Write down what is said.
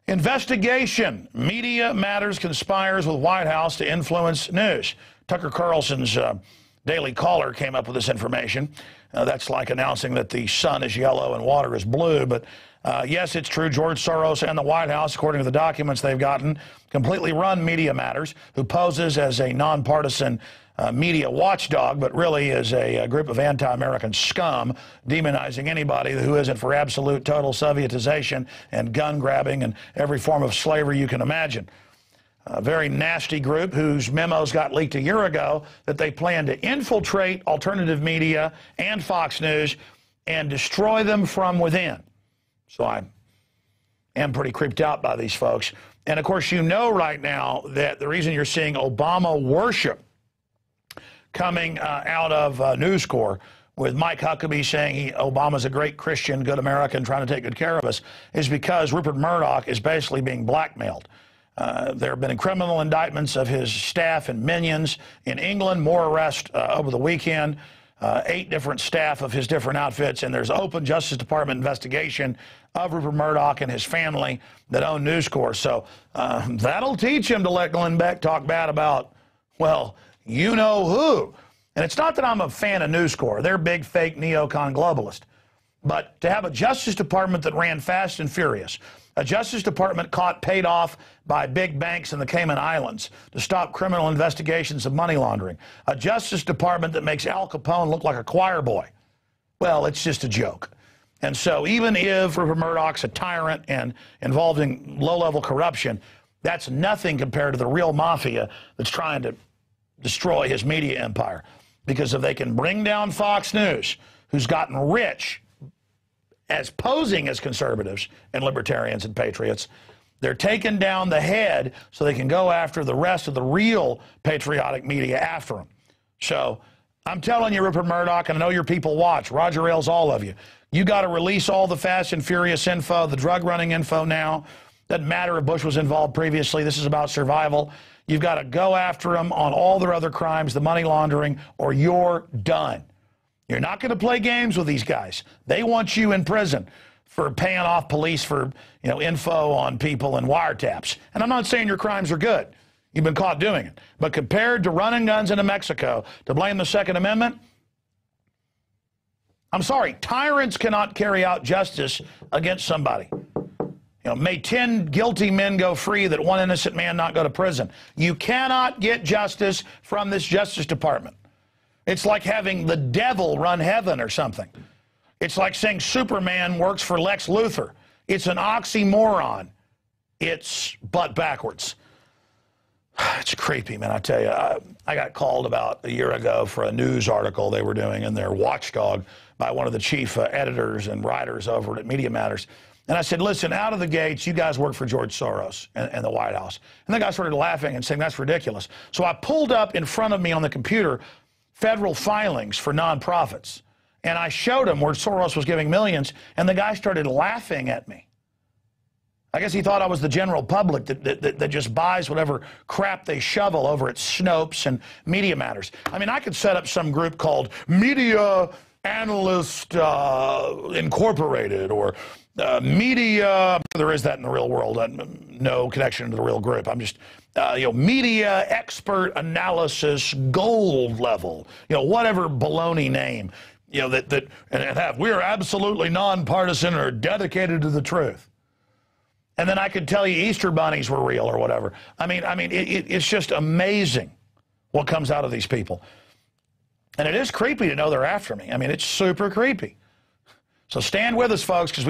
Investigation. Media Matters conspires with White House to influence news. Tucker Carlson's Daily Caller came up with this information. That's like announcing that the sun is yellow and water is blue. But yes, it's true. George Soros and the White House, according to the documents they've gotten, completely run Media Matters, who poses as a nonpartisan media watchdog, but really is a group of anti-American scum demonizing anybody who isn't for absolute total Sovietization and gun grabbing and every form of slavery you can imagine. A very nasty group whose memos got leaked a year ago that they plan to infiltrate alternative media and Fox News and destroy them from within. So I am pretty creeped out by these folks. And of course, you know right now that the reason you're seeing Obama worship coming out of News Corps, with Mike Huckabee saying Obama's a great Christian, good American, trying to take good care of us, is because Rupert Murdoch is basically being blackmailed. There have been criminal indictments of his staff and minions in England, more arrests over the weekend, 8 different staff of his different outfits, and there's open Justice Department investigation of Rupert Murdoch and his family that own News Corps. So that'll teach him to let Glenn Beck talk bad about, well, you know who. And it's not that I'm a fan of News Corps. They're big, fake, neocon globalist. But to have a Justice Department that ran fast and furious, a Justice Department caught paid off by big banks in the Cayman Islands to stop criminal investigations of money laundering, a Justice Department that makes Al Capone look like a choir boy, well, it's just a joke. And so even if Rupert Murdoch's a tyrant and involved in low-level corruption, that's nothing compared to the real mafia that's trying to destroy his media empire. Because if they can bring down Fox News, who's gotten rich as posing as conservatives and libertarians and patriots, they're taking down the head so they can go after the rest of the real patriotic media after them. So I'm telling you, Rupert Murdoch, and I know your people watch, Roger Ailes, all of you, you got to release all the fast and furious info, the drug running info now. Doesn't matter if Bush was involved previously. This is about survival. You've got to go after them on all their other crimes, the money laundering, or you're done. You're not going to play games with these guys. They want you in prison for paying off police for, info on people and wiretaps. And I'm not saying your crimes are good. You've been caught doing it. But compared to running guns into Mexico to blame the Second Amendment, I'm sorry, tyrants cannot carry out justice against somebody. May 10 guilty men go free, that one innocent man not go to prison. You cannot get justice from this Justice Department. It's like having the devil run heaven or something. It's like saying Superman works for Lex Luthor. It's an oxymoron. It's butt backwards. It's creepy, man, I tell you. I got called about a year ago for a news article they were doing in their watchdog by one of the chief editors and writers over at Media Matters. And I said, listen, out of the gates, you guys work for George Soros and the White House. And the guy started laughing and saying, that's ridiculous. So I pulled up in front of me on the computer federal filings for nonprofits. And I showed him where Soros was giving millions, and the guy started laughing at me. I guess he thought I was the general public that just buys whatever crap they shovel over at Snopes and Media Matters. I mean, I could set up some group called Media Analyst Incorporated, or media, there is that in the real world, no connection to the real group. I'm just, media expert analysis gold level, whatever baloney name, we're absolutely nonpartisan or dedicated to the truth. And then I could tell you Easter bunnies were real or whatever. I mean, it's just amazing what comes out of these people. And it is creepy to know they're after me. I mean, it's super creepy. So stand with us, folks, because we